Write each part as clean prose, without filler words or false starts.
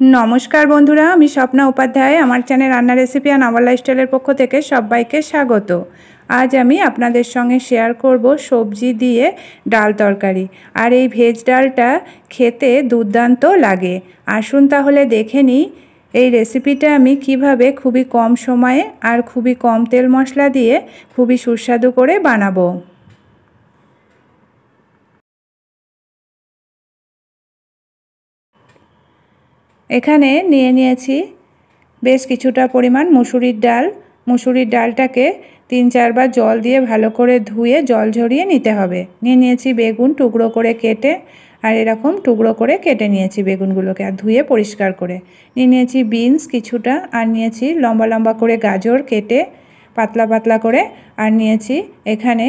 नमस्कार बंधुरा आमी स्वप्ना उपाध्याय आमार चैनल रान्ना रेसिपि और आवर लाइफस्टाइलेर पक्ष थेके सबाइके स्वागत। आज आमी आपनादेर संगे शेयर करब सब्जी दिए डाल तरकारी और ये भेज डालटा खेते दुर्दान्त लागे। आसुन ताहले देखे निई এই রেসিপিটা আমি কিভাবে খুবই কম সময়ে আর খুবই কম তেল মশলা দিয়ে খুবই সুস্বাদু করে বানাবো। এখানে নিয়ে নিয়েছি বেশ কিছুটা পরিমাণ মুসুরির ডাল। মুসুরির ডালটাকে ৩-৪ বার জল দিয়ে ভালো করে ধুয়ে জল ঝরিয়ে নিতে হবে। নিয়ে নিয়েছি বেগুন টুকরো করে কেটে, আর এরকম টুকরো করে কেটে নিয়েছি বেগুনগুলোকে আর ধুয়ে পরিষ্কার করে। নিয়ে নিয়েছি বিনস কিছুটা, আর নিয়েছি লম্বা লম্বা করে গাজর কেটে পাতলা পাতলা করে, আর নিয়েছি এখানে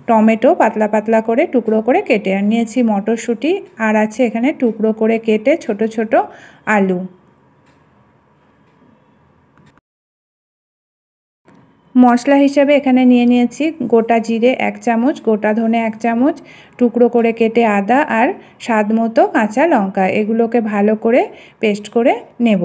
টমেটো পাতলা পাতলা করে টুকরো করে কেটে, আর নিয়েছি মটরশুঁটি, আর আছে এখানে টুকরো করে কেটে ছোট ছোট আলু। মশলা হিসাবে এখানে নিয়ে নিয়েছি গোটা জিরে 1 চামচ, গোটা ধনে 1 চামচ, টুকরো করে কেটে আদা আর স্বাদ মতো কাঁচা লঙ্কা। এগুলোকে ভালো করে পেস্ট করে নেব।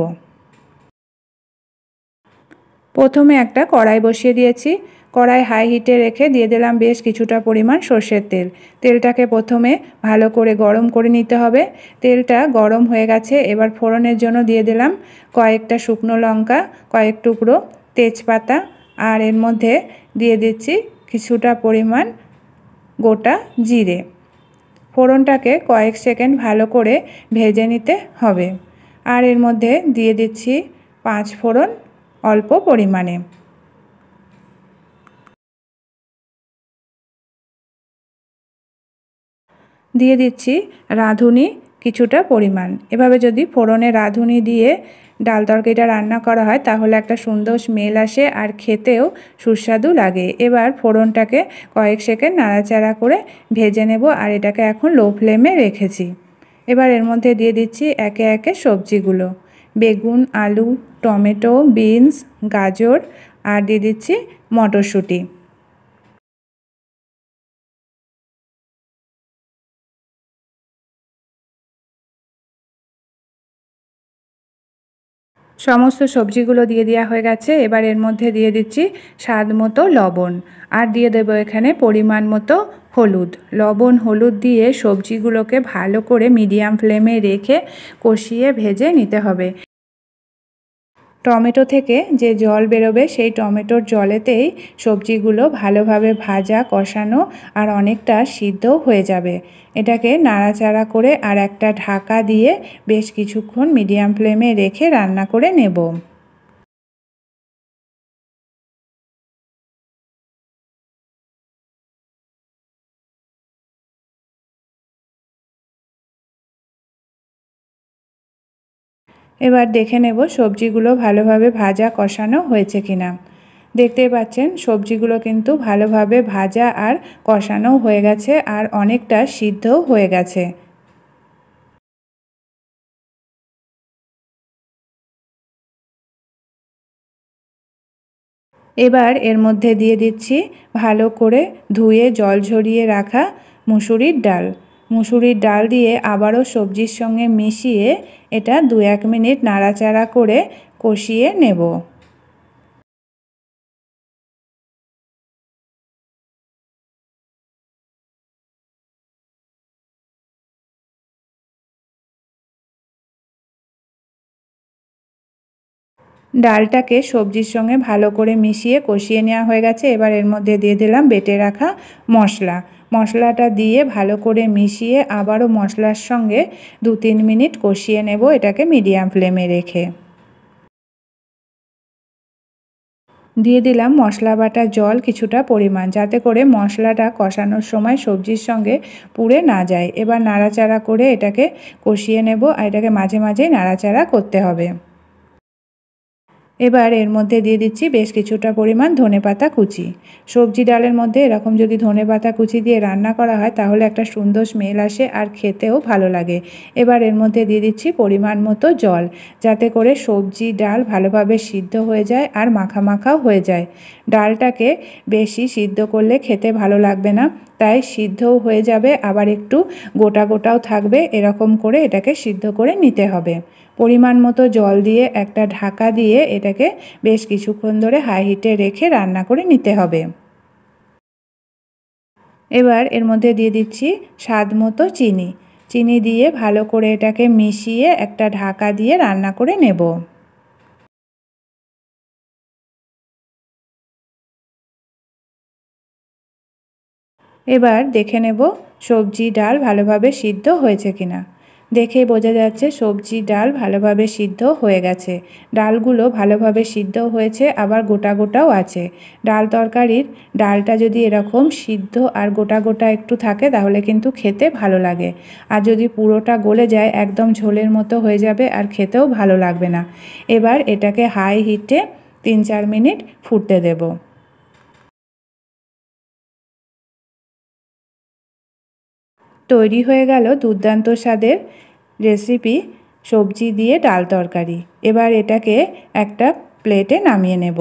প্রথমে একটা কড়াই বসিয়ে দিয়েছি। কড়াই হাই হিটে রেখে দিয়ে দিলাম বেশ কিছুটা পরিমাণ সর্ষের তেল। তেলটাকে প্রথমে ভালো করে গরম করে নিতে হবে। তেলটা গরম হয়ে গেছে, এবার ফোড়নের জন্য দিয়ে দিলাম কয়েকটা শুকনো লঙ্কা, কয়েক টুকরো তেজপাতা, আর এর মধ্যে দিয়ে দিচ্ছি কিছুটা পরিমাণ গোটা জিরে। ফোড়নটাকে কয়েক সেকেন্ড ভালো করে ভেজে নিতে হবে। আর এর মধ্যে দিয়ে দিচ্ছি 5 ফোড়ন অল্প পরিমাণে। দিয়ে দিচ্ছি রাঁধুনি কিছুটা পরিমাণ। এভাবে যদি ফোড়নে রাঁধুনি দিয়ে ডাল তরকারিটা রান্না করা হয় তাহলে একটা সুন্দর স্মেল আসে আর খেতেও সুস্বাদু লাগে। এবার ফোড়নটাকে কয়েক সেকেন্ড নাড়াচাড়া করে ভেজে নেব, আর এটাকে এখন লো ফ্লেমে রেখেছি। এবার এর মধ্যে দিয়ে দিচ্ছি একে একে সবজিগুলো, বেগুন, আলু, টমেটো, বিনস, গাজর, আর দিয়ে দিচ্ছি মটরশুঁটি। সমস্ত সবজিগুলো দিয়ে দেওয়া হয়ে গেছে। এবার এর মধ্যে দিয়ে দিচ্ছি স্বাদ মতো লবণ, আর দিয়ে দেবো এখানে পরিমাণ মতো হলুদ। লবণ হলুদ দিয়ে সবজিগুলোকে ভালো করে মিডিয়াম ফ্লেমে রেখে কষিয়ে ভেজে নিতে হবে। টমেটো থেকে যে জল বেরোবে সেই টমেটোর জলেতেই সবজিগুলো ভালোভাবে ভাজা কষানো আর অনেকটা সিদ্ধও হয়ে যাবে। এটাকে নাড়াচাড়া করে আর একটা ঢাকা দিয়ে বেশ কিছুক্ষণ মিডিয়াম ফ্লেমে রেখে রান্না করে নেব। এবার দেখে নেব সবজিগুলো ভালোভাবে ভাজা কষানো হয়েছে কিনা। দেখতেই পাচ্ছেন সবজিগুলো কিন্তু ভালোভাবে ভাজা আর কষানো হয়ে গেছে আর অনেকটা সিদ্ধও হয়ে গেছে। এবার এর মধ্যে দিয়ে দিচ্ছি ভালো করে ধুয়ে জল ঝরিয়ে রাখা মুসুরির ডাল। মুসুরির ডাল দিয়ে আবারও সবজির সঙ্গে মিশিয়ে এটা 2-1 মিনিট নাড়াচাড়া করে কষিয়ে নেব। ডালটাকে সবজির সঙ্গে ভালো করে মিশিয়ে কষিয়ে নেওয়া হয়ে গেছে। এবার এর মধ্যে দিয়ে দিলাম বেটে রাখা মশলা। মশলাটা দিয়ে ভালো করে মিশিয়ে আবারও মশলার সঙ্গে 2-3 মিনিট কষিয়ে নেব, এটাকে মিডিয়াম ফ্লেমে রেখে। দিয়ে দিলাম মশলা বাটা জল কিছুটা পরিমাণ, যাতে করে মশলাটা কষানোর সময় সবজির সঙ্গে পুড়ে না যায়। এবার নাড়াচাড়া করে এটাকে কষিয়ে নেব, আর এটাকে মাঝে মাঝে নাড়াচাড়া করতে হবে। এবার এর মধ্যে দিয়ে দিচ্ছি বেশ কিছুটা পরিমাণ ধনেপাতা কুচি। সবজি ডালের মধ্যে এরকম যদি ধনেপাতা কুচি দিয়ে রান্না করা হয় তাহলে একটা সুন্দর স্মেল আসে আর খেতেও ভালো লাগে। এবার এর মধ্যে দিয়ে দিচ্ছি পরিমাণ মতো জল, যাতে করে সবজি ডাল ভালোভাবে সিদ্ধ হয়ে যায় আর মাখা মাখাও হয়ে যায়। ডালটাকে বেশি সিদ্ধ করলে খেতে ভালো লাগবে না, তাই সিদ্ধও হয়ে যাবে আবার একটু গোটা গোটাও থাকবে, এরকম করে এটাকে সিদ্ধ করে নিতে হবে। পরিমাণ মতো জল দিয়ে একটা ঢাকা দিয়ে এটাকে বেশ কিছুক্ষণ ধরে হাই হিটে রেখে রান্না করে নিতে হবে। এবার এর মধ্যে দিয়ে দিচ্ছি স্বাদ মতো চিনি। চিনি দিয়ে ভালো করে এটাকে মিশিয়ে একটা ঢাকা দিয়ে রান্না করে নেব। এবার দেখে নেব সবজি ডাল ভালোভাবে সিদ্ধ হয়েছে কিনা। দেখে বোঝা যাচ্ছে সবজি ডাল ভালোভাবে সিদ্ধ হয়ে গেছে। ডালগুলো ভালোভাবে সিদ্ধ হয়েছে, আবার গোটা গোটাও আছে। ডাল তরকারির ডালটা যদি এরকম সিদ্ধ আর গোটা গোটা একটু থাকে তাহলে কিন্তু খেতে ভালো লাগে। আর যদি পুরোটা গলে যায় একদম ঝোলের মতো হয়ে যাবে আর খেতেও ভালো লাগবে না। এবার এটাকে হাই হিটে 3-4 মিনিট ফুটতে দেব। তৈরি হয়ে গেল দুর্দান্ত স্বাদের রেসিপি সবজি দিয়ে ডাল তরকারি। এবার এটাকে একটা প্লেটে নামিয়ে নেব।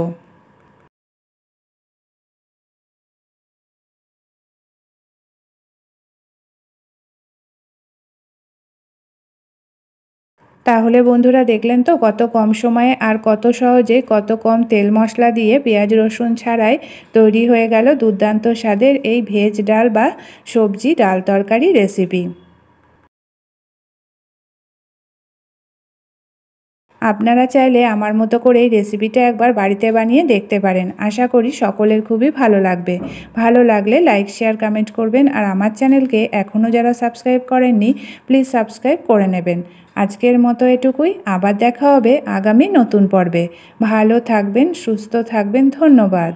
তাহলে বন্ধুরা দেখলেন তো কত কম সময়ে আর কত সহজে কত কম তেল মশলা দিয়ে পেঁয়াজ রসুন ছাড়াই তৈরি হয়ে গেল দুর্দান্ত স্বাদের এই ভেজ ডাল বা সবজি ডাল তরকারি রেসিপি। আপনারা চাইলে আমার মতো করে এই রেসিপিটা একবার বাড়িতে বানিয়ে দেখতে পারেন। আশা করি সকলের খুবই ভালো লাগবে। ভালো লাগলে লাইক শেয়ার কমেন্ট করবেন, আর আমার চ্যানেলকে এখনও যারা সাবস্ক্রাইব করেননি প্লিজ সাবস্ক্রাইব করে নেবেন। আজকের মতো এটুকুই, আবার দেখা হবে আগামী নতুন পর্বে। ভালো থাকবেন, সুস্থ থাকবেন, ধন্যবাদ।